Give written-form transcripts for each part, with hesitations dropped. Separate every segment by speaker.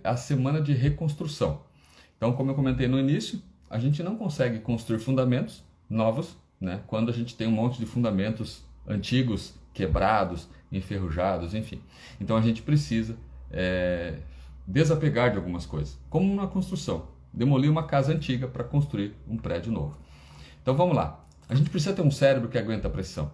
Speaker 1: a semana de reconstrução. Então, como eu comentei no início, a gente não consegue construir fundamentos novos, né, quando a gente tem um monte de fundamentos antigos, quebrados, enferrujados, enfim. Então a gente precisa desapegar de algumas coisas, como na construção. Demolir uma casa antiga para construir um prédio novo. Então vamos lá. A gente precisa ter um cérebro que aguenta a pressão.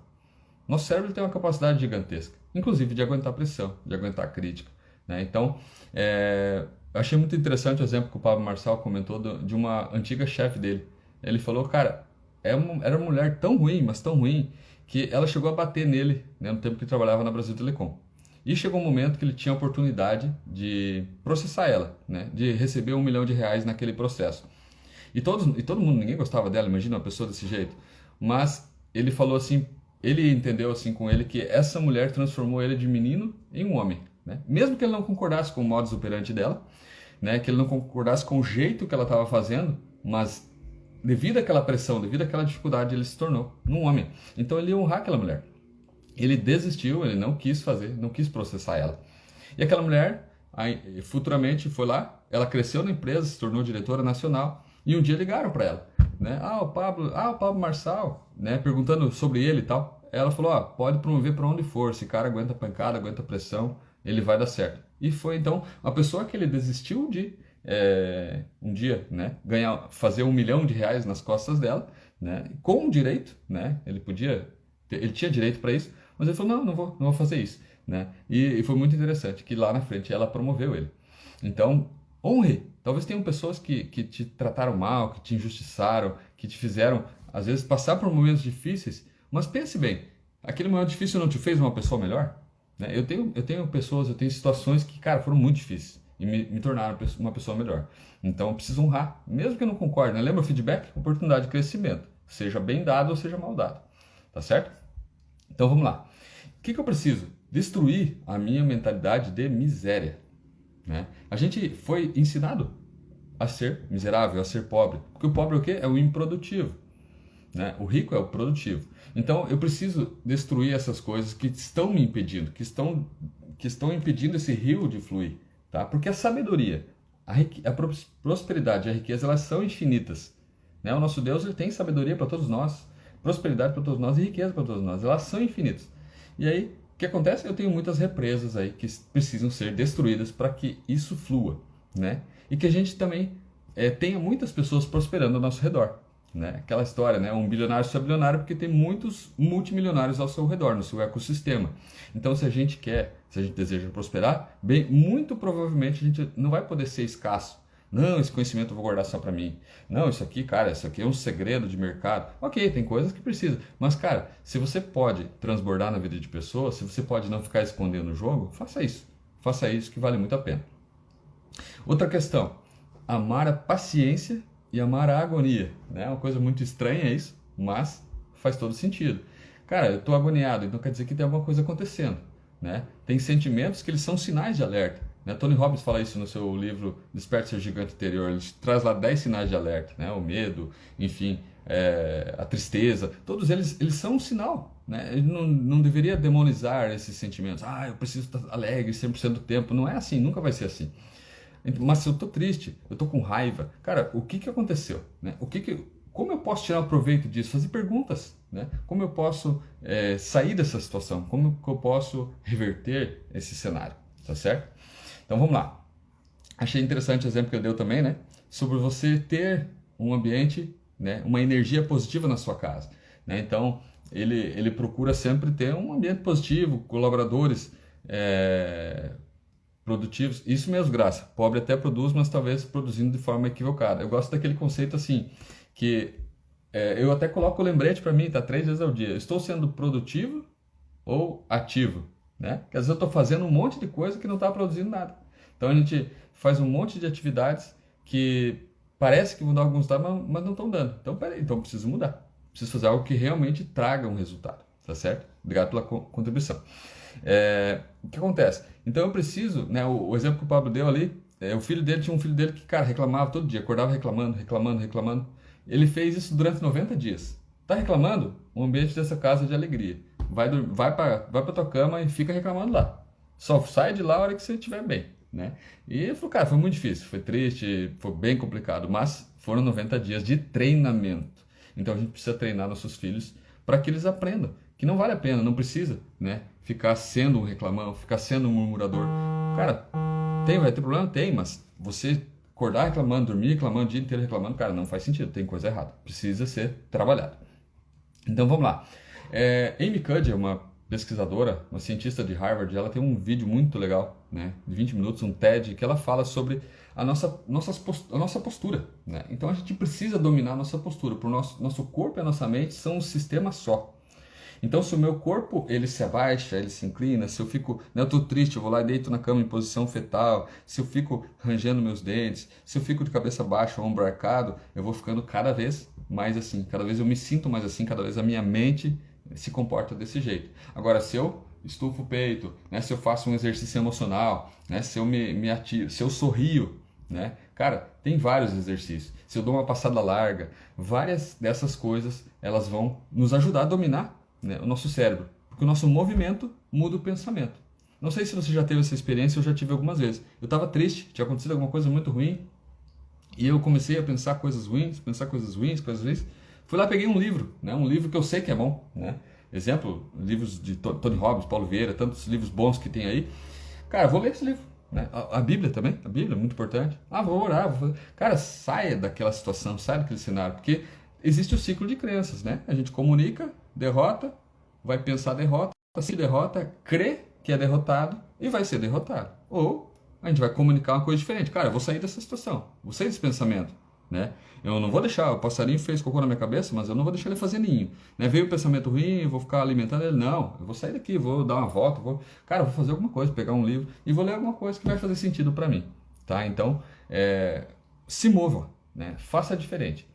Speaker 1: Nosso cérebro tem uma capacidade gigantesca, inclusive de aguentar pressão, de aguentar crítica, né? Então, eu achei muito interessante o exemplo que o Pablo Marçal comentou de uma antiga chefe dele. Ele falou, cara, era uma mulher tão ruim, mas tão ruim, que ela chegou a bater nele, né, no tempo que trabalhava na Brasil Telecom. E chegou um momento que ele tinha a oportunidade de processar ela, né, de receber R$ 1 milhão naquele processo. E todo mundo, ninguém gostava dela, imagina uma pessoa desse jeito. Mas ele falou assim, ele entendeu assim com ele que essa mulher transformou ele de menino em um homem, né? Mesmo que ele não concordasse com o modus operandi dela, né, que ele não concordasse com o jeito que ela estava fazendo, mas devido àquela pressão, devido àquela dificuldade, ele se tornou um homem. Então ele ia honrar aquela mulher. Ele desistiu, ele não quis fazer, não quis processar ela. E aquela mulher, aí, futuramente foi lá, ela cresceu na empresa, se tornou diretora nacional, e um dia ligaram para ela, né? O Pablo Marçal, né? Perguntando sobre ele e tal. Ela falou, pode promover para onde for, esse cara aguenta pancada, aguenta pressão, ele vai dar certo. E foi então a pessoa que ele desistiu de um dia, né, fazer R$ 1 milhão nas costas dela, né, com direito, né? Ele tinha direito para isso, mas ele falou, não vou fazer isso, né? E foi muito interessante que lá na frente ela promoveu ele. Então, honre. Talvez tenham pessoas que te trataram mal, que te injustiçaram, que te fizeram, às vezes, passar por momentos difíceis, mas pense bem, aquele momento difícil não te fez uma pessoa melhor? Né? Eu tenho situações que, cara, foram muito difíceis e me tornaram uma pessoa melhor. Então, eu preciso honrar, mesmo que eu não concorde, né? Lembra o feedback? Oportunidade de crescimento, seja bem dado ou seja mal dado, tá certo? Então, vamos lá. O que eu preciso? Destruir a minha mentalidade de miséria. Né? A gente foi ensinado a ser miserável, a ser pobre. Porque o pobre é o quê? É o improdutivo. Né? O rico é o produtivo. Então eu preciso destruir essas coisas que estão me impedindo, que estão impedindo esse rio de fluir. Tá? Porque a sabedoria, a prosperidade e a riqueza, elas são infinitas. Né? O nosso Deus, ele tem sabedoria para todos nós, prosperidade para todos nós e riqueza para todos nós. Elas são infinitas. E aí, o que acontece? Eu tenho muitas represas aí que precisam ser destruídas para que isso flua, né? E que a gente também tenha muitas pessoas prosperando ao nosso redor, né? Aquela história, né? Um bilionário só é bilionário porque tem muitos multimilionários ao seu redor, no seu ecossistema. Então, se a gente deseja prosperar, bem, muito provavelmente a gente não vai poder ser escasso. Não, esse conhecimento eu vou guardar só para mim. Não, isso aqui, cara, isso aqui é um segredo de mercado. Ok, tem coisas que precisa. Mas, cara, se você pode transbordar na vida de pessoas, se você pode não ficar escondendo o jogo, faça isso. Faça isso que vale muito a pena. Outra questão. Amar a paciência e amar a agonia. É uma coisa muito estranha isso, mas faz todo sentido. Cara, eu estou agoniado, então quer dizer que tem alguma coisa acontecendo. Né? Tem sentimentos que eles são sinais de alerta. Né? Tony Robbins fala isso no seu livro Desperte Seu Gigante Interior. Ele traz lá 10 sinais de alerta, né? O medo, enfim, a tristeza. Todos eles são um sinal. Né? Ele não deveria demonizar esses sentimentos. Eu preciso estar alegre 100% do tempo. Não é assim, nunca vai ser assim. Mas se eu estou triste, eu estou com raiva, cara, o que aconteceu? Né? Como eu posso tirar proveito disso? Fazer perguntas. Né? Como eu posso sair dessa situação? Como eu posso reverter esse cenário? Tá certo? Então vamos lá. Achei interessante o exemplo que eu dei também, né? Sobre você ter um ambiente, né? Uma energia positiva na sua casa. Né? Então ele procura sempre ter um ambiente positivo, colaboradores produtivos. Isso mesmo, Graça. Pobre até produz, mas talvez produzindo de forma equivocada. Eu gosto daquele conceito assim, que eu até coloco o lembrete para mim, tá? 3 vezes ao dia. Estou sendo produtivo ou ativo? Né? Porque às vezes eu estou fazendo um monte de coisa que não está produzindo nada. Então a gente faz um monte de atividades que parece que vão dar algum resultado, mas não estão dando. Então, peraí, então eu preciso mudar. Preciso fazer algo que realmente traga um resultado. Tá certo? Obrigado pela contribuição. O que acontece? Então eu preciso, né, o exemplo que o Pablo deu ali, o filho dele tinha um filho dele que, cara, reclamava todo dia, acordava reclamando. Ele fez isso durante 90 dias. Tá reclamando? O ambiente dessa casa é de alegria. Vai para tua cama e fica reclamando lá. Só sai de lá a hora que você estiver bem. né? E ele falou, cara, foi muito difícil, foi triste, foi bem complicado, mas foram 90 dias de treinamento. Então a gente precisa treinar nossos filhos para que eles aprendam que não vale a pena, não precisa, né? Ficar sendo um reclamão, ficar sendo um murmurador. Cara, vai ter problema? Tem, mas você acordar reclamando, dormir reclamando, o dia inteiro reclamando, cara, não faz sentido, tem coisa errada, precisa ser trabalhado. Então vamos lá. Amy Cuddy é uma pesquisadora, uma cientista de Harvard, ela tem um vídeo muito legal, né, de 20 minutos, um TED, que ela fala sobre a nossa postura, né? Então a gente precisa dominar a nossa postura, porque o nosso corpo e a nossa mente são um sistema só. Então, se o meu corpo ele se abaixa, ele se inclina, se eu fico, né, eu tô triste, eu vou lá e deito na cama em posição fetal, se eu fico rangendo meus dentes, se eu fico de cabeça baixa, ombro arcado, eu vou ficando cada vez mais assim, cada vez eu me sinto mais assim, cada vez a minha mente se comporta desse jeito. Agora, se eu estufo o peito, né, se eu faço um exercício emocional, né, se eu me ativo, se eu sorrio, né, cara, tem vários exercícios. Se eu dou uma passada larga, várias dessas coisas, elas vão nos ajudar a dominar, né, o nosso cérebro, porque o nosso movimento muda o pensamento. Não sei se você já teve essa experiência, eu já tive algumas vezes. Eu estava triste, tinha acontecido alguma coisa muito ruim, e eu comecei a pensar coisas ruins. Fui lá, peguei um livro, né, um livro que eu sei que é bom, né? Exemplo, livros de Tony Robbins, Paulo Vieira, tantos livros bons que tem aí. Cara, vou ler esse livro, né? A Bíblia também, a Bíblia é muito importante. Vou orar, vou fazer. Cara, saia daquela situação, saia daquele cenário, porque existe o ciclo de crenças, né? A gente comunica, derrota, vai pensar derrota, se derrota, crê que é derrotado e vai ser derrotado. Ou a gente vai comunicar uma coisa diferente. Cara, eu vou sair dessa situação, vou sair desse pensamento, né? Eu não vou deixar, o passarinho fez cocô na minha cabeça, mas eu não vou deixar ele fazer ninho, né? Veio o pensamento ruim, eu vou ficar alimentando ele, não, eu vou sair daqui, vou dar uma volta, cara, eu vou fazer alguma coisa, pegar um livro e vou ler alguma coisa que vai fazer sentido para mim, tá? Então, se mova, né? Faça diferente.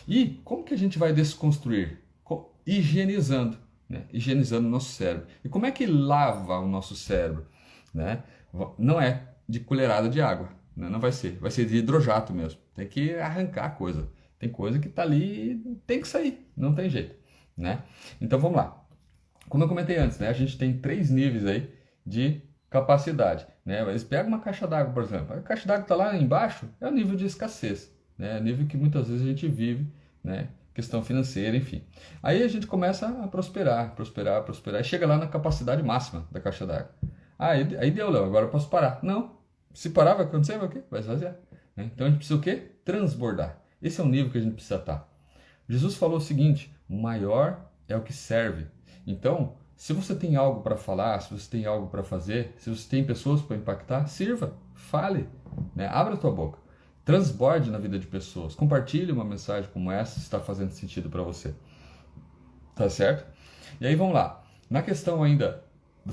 Speaker 1: E como que a gente vai desconstruir? Higienizando, né? Higienizando o nosso cérebro. E como é que lava o nosso cérebro, né? Não é de colherada de água, né? Não vai ser de hidrojato mesmo. Tem que arrancar a coisa. Tem coisa que está ali e tem que sair, não tem jeito, né? Então vamos lá. Como eu comentei antes, né? A gente tem 3 níveis aí de capacidade, né? Eles pegam uma caixa d'água, por exemplo. A caixa d'água está lá embaixo, é o nível de escassez, né? É o nível que muitas vezes a gente vive, né? Questão financeira, enfim. Aí a gente começa a prosperar, e chega lá na capacidade máxima da caixa d'água. Aí deu, Léo, agora eu posso parar. Não. Se parar, vai acontecer, vai o quê? Vai esvaziar, né? Então a gente precisa o quê? Transbordar. Esse é o nível que a gente precisa estar. Jesus falou o seguinte: maior é o que serve. Então, se você tem algo para falar, se você tem algo para fazer, se você tem pessoas para impactar, sirva, fale, né? Abra a tua boca. Transborde na vida de pessoas. Compartilhe uma mensagem como essa se está fazendo sentido para você. Tá certo? E aí vamos lá. Na questão ainda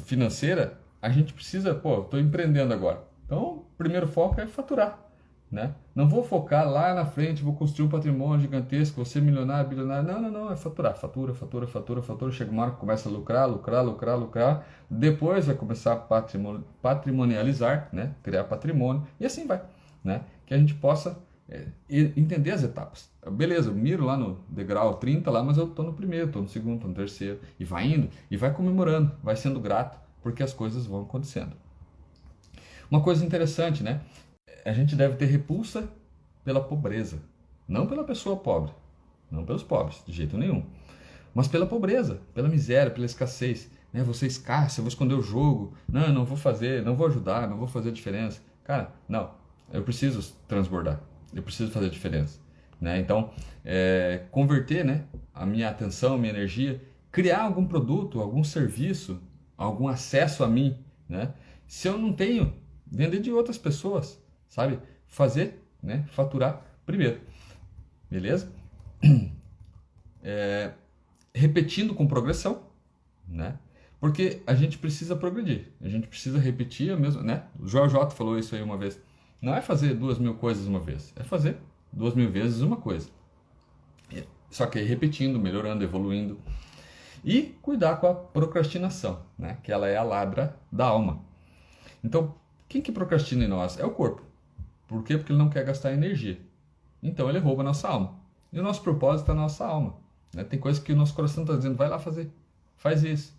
Speaker 1: financeira, a gente precisa, estou empreendendo agora. Então, o primeiro foco é faturar, né? Não vou focar lá na frente, vou construir um patrimônio gigantesco, vou ser milionário, bilionário. Não, é faturar. Fatura. Chega uma hora que começa a lucrar. Depois vai começar a patrimonializar, né? Criar patrimônio e assim vai, né? Que a gente possa entender as etapas. Beleza, eu miro lá no degrau 30 lá, mas eu estou no primeiro, estou no segundo, estou no terceiro. E vai indo, e vai comemorando, vai sendo grato, porque as coisas vão acontecendo. Uma coisa interessante, né? A gente deve ter repulsa pela pobreza. Não pela pessoa pobre, não pelos pobres, de jeito nenhum. Mas pela pobreza, pela miséria, pela escassez. Né? Vou ser escasso, eu vou esconder o jogo. Não vou fazer, não vou ajudar, não vou fazer a diferença. Cara, não. Eu preciso transbordar. Eu preciso fazer a diferença. Né? Então, converter, né, a minha atenção, a minha energia, criar algum produto, algum serviço, algum acesso a mim. Né? Se eu não tenho, vender de outras pessoas. Sabe? Fazer, né? Faturar primeiro. Beleza? Repetindo com progressão, né? Porque a gente precisa progredir. A gente precisa repetir a mesma, né? O Joel J falou isso aí uma vez. Não é fazer 2.000 coisas uma vez. É fazer 2.000 vezes uma coisa. Só que aí repetindo, melhorando, evoluindo. E cuidar com a procrastinação, né? Que ela é a ladra da alma. Então, quem que procrastina em nós? É o corpo. Por quê? Porque ele não quer gastar energia. Então ele rouba a nossa alma. E o nosso propósito é a nossa alma. Né? Tem coisas que o nosso coração está dizendo, vai lá fazer. Faz isso.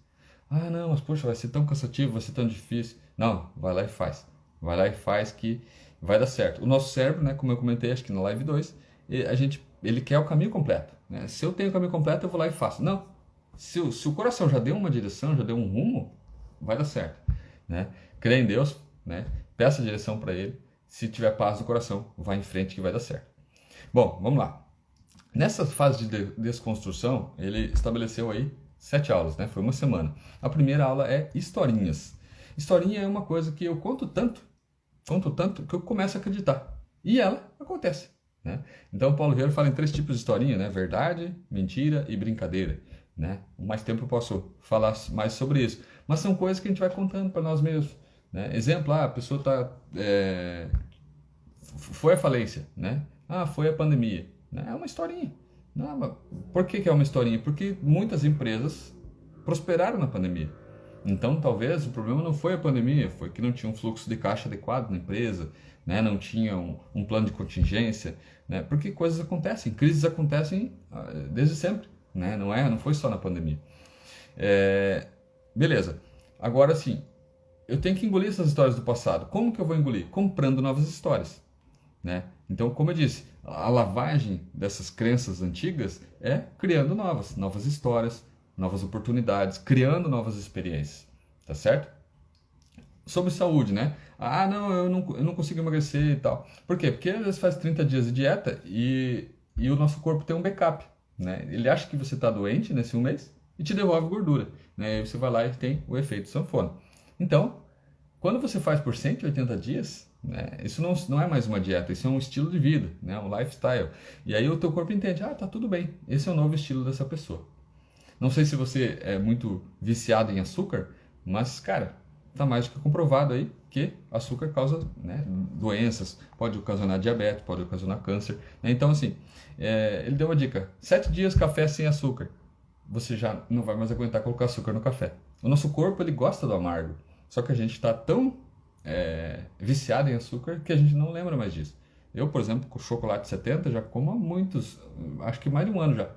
Speaker 1: Não, mas poxa, vai ser tão cansativo, vai ser tão difícil. Não, vai lá e faz. Vai lá e faz que vai dar certo. O nosso cérebro, né, como eu comentei, acho que na live 2, ele quer o caminho completo, né? Se eu tenho o caminho completo, eu vou lá e faço. Não. Se o coração já deu uma direção, já deu um rumo, vai dar certo, né? Crê em Deus, né? Peça a direção para Ele. Se tiver paz no coração, vai em frente que vai dar certo. Bom, vamos lá. Nessa fase de desconstrução, ele estabeleceu aí 7 aulas, né? Foi uma semana. A primeira aula é historinhas. Historinha é uma coisa que eu conto tanto que eu começo a acreditar. E ela acontece, né? Então, Paulo Vieira fala em 3 tipos de historinha, né? Verdade, mentira e brincadeira, né? Com mais tempo eu posso falar mais sobre isso. Mas são coisas que a gente vai contando para nós mesmos, né? Exemplo, a pessoa foi a falência, né? Foi a pandemia, né? É uma historinha. Não, mas por que é uma historinha? Porque muitas empresas prosperaram na pandemia. Então, talvez o problema não foi a pandemia, foi que não tinha um fluxo de caixa adequado na empresa, né? Não tinha um plano de contingência, né? Porque coisas acontecem, crises acontecem desde sempre, né? Não foi só na pandemia. Beleza. Agora sim, eu tenho que engolir essas histórias do passado. Como que eu vou engolir? Comprando novas histórias, né? Então, como eu disse, a lavagem dessas crenças antigas é criando novas histórias, novas oportunidades, criando novas experiências, tá certo? Sobre saúde, né? Não, eu não consigo emagrecer e tal. Por quê? Porque às vezes faz 30 dias de dieta e o nosso corpo tem um backup, né? Ele acha que você está doente nesse um mês e te devolve gordura, né? Aí você vai lá e tem o efeito sanfona. Então, quando você faz por 180 dias, né, isso não é mais uma dieta, isso é um estilo de vida, né, um lifestyle. E aí o teu corpo entende, tá tudo bem, esse é o novo estilo dessa pessoa. Não sei se você é muito viciado em açúcar, mas, cara, tá mais do que comprovado aí que açúcar causa, né, doenças, pode ocasionar diabetes, pode ocasionar câncer, né? Então, assim, ele deu uma dica, 7 dias café sem açúcar, você já não vai mais aguentar colocar açúcar no café. O nosso corpo, ele gosta do amargo, só que a gente está tão viciado em açúcar que a gente não lembra mais disso. Eu, por exemplo, com chocolate 70 já como há muitos, acho que mais de um ano já.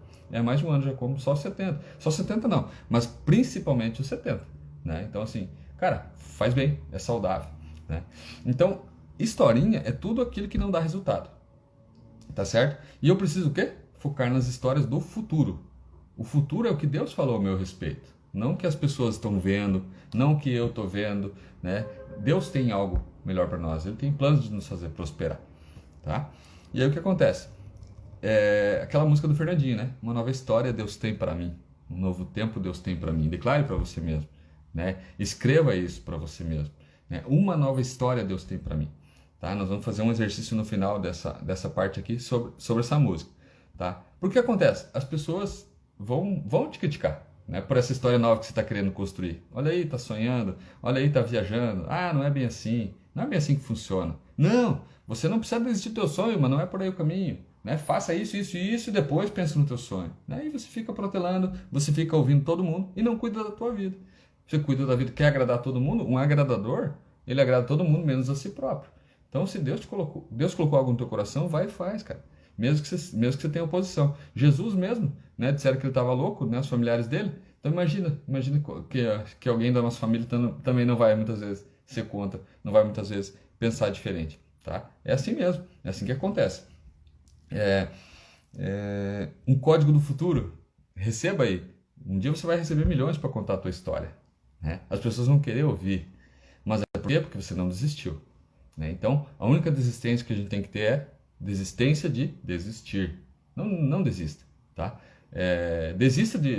Speaker 1: Mais de um ano já como só 70. Só 70 não, mas principalmente os 70. Né? Então, assim, cara, faz bem, é saudável. Né? Então, historinha é tudo aquilo que não dá resultado. Tá certo? E eu preciso o quê? Focar nas histórias do futuro. O futuro é o que Deus falou a meu respeito. Não o que as pessoas estão vendo, não o que eu estou vendo, né? Deus tem algo melhor para nós. Ele tem planos de nos fazer prosperar, tá? E aí o que acontece? Aquela música do Fernandinho, né? Uma nova história Deus tem para mim. Um novo tempo Deus tem para mim. Declare para você mesmo, né? Escreva isso para você mesmo, né? Uma nova história Deus tem para mim, tá? Nós vamos fazer um exercício no final dessa parte aqui sobre essa música, tá? Porque que acontece? As pessoas vão te criticar, né, por essa história nova que você está querendo construir. Olha aí, tá sonhando, olha aí, tá viajando. Não é bem assim, não é bem assim que funciona. Não, você não precisa desistir do teu sonho, mas não é por aí o caminho. Né? Faça isso, isso e isso e depois pense no teu sonho. Aí você fica protelando, você fica ouvindo todo mundo e não cuida da tua vida. Você cuida da vida, quer agradar todo mundo, um agradador, ele agrada todo mundo menos a si próprio. Então, se Deus colocou algo no teu coração, vai e faz, cara. Mesmo que você tenha oposição. Jesus mesmo, né, disseram que ele estava louco, né, os familiares dele. Então imagina que alguém da nossa família também não vai muitas vezes ser contra, não vai muitas vezes pensar diferente, tá? É assim mesmo, é assim que acontece. Um código do futuro, receba aí. Um dia você vai receber milhões para contar a tua história, né? As pessoas vão querer ouvir, mas é por quê? Porque você não desistiu, né? Então, a única desistência que a gente tem que ter é desistência de desistir. Não desista, tá? Desista de,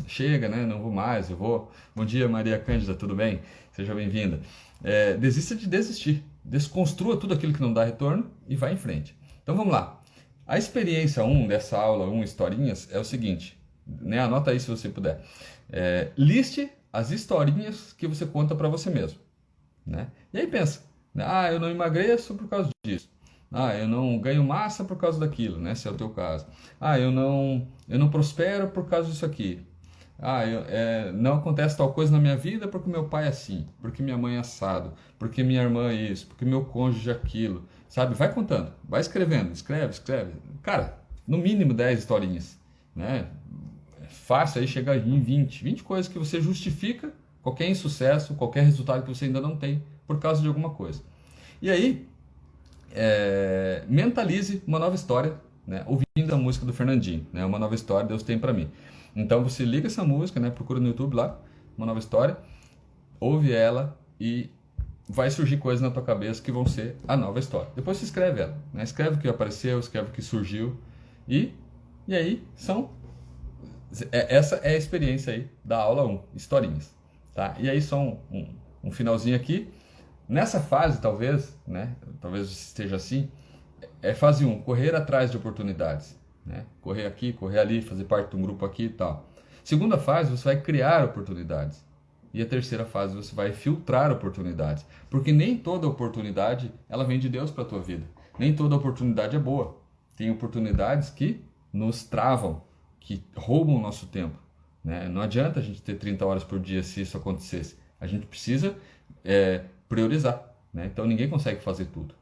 Speaker 1: chega, né? Não vou mais, eu vou. Bom dia, Maria Cândida, tudo bem? Seja bem-vinda. Desista de desistir. Desconstrua tudo aquilo que não dá retorno e vai em frente. Então vamos lá. A experiência 1 dessa aula 1 historinhas é o seguinte, né? Anota aí se você puder. Liste as historinhas que você conta para você mesmo, né? E aí pensa, eu não emagreço por causa disso. Eu não ganho massa por causa daquilo, né? Se é o teu caso. Eu não prospero por causa disso aqui. Não acontece tal coisa na minha vida porque meu pai é assim, porque minha mãe é assado, porque minha irmã é isso, porque meu cônjuge é aquilo. Sabe? Vai contando, vai escrevendo, escreve. Cara, no mínimo 10 historinhas, né? Fácil aí chegar em 20 coisas que você justifica qualquer insucesso, qualquer resultado que você ainda não tem por causa de alguma coisa. E aí, mentalize uma nova história, né, ouvindo a música do Fernandinho, né, Uma Nova História Deus Tem Pra Mim. Então você liga essa música, né, procura no YouTube lá, Uma Nova História, ouve ela e vai surgir coisas na tua cabeça que vão ser a nova história. Depois você escreve ela, né, escreve o que apareceu, escreve o que surgiu e aí essa é a experiência aí da aula 1, historinhas, tá? E aí só um finalzinho aqui. Nessa fase, talvez, né? Talvez esteja assim. Fase 1, correr atrás de oportunidades, né? Correr aqui, correr ali, fazer parte de um grupo aqui e tal. Segunda fase, você vai criar oportunidades. E a terceira fase, você vai filtrar oportunidades. Porque nem toda oportunidade, ela vem de Deus para a tua vida. Nem toda oportunidade é boa. Tem oportunidades que nos travam, que roubam o nosso tempo, né? Não adianta a gente ter 30 horas por dia se isso acontecesse. A gente precisa priorizar, né? Então ninguém consegue fazer tudo.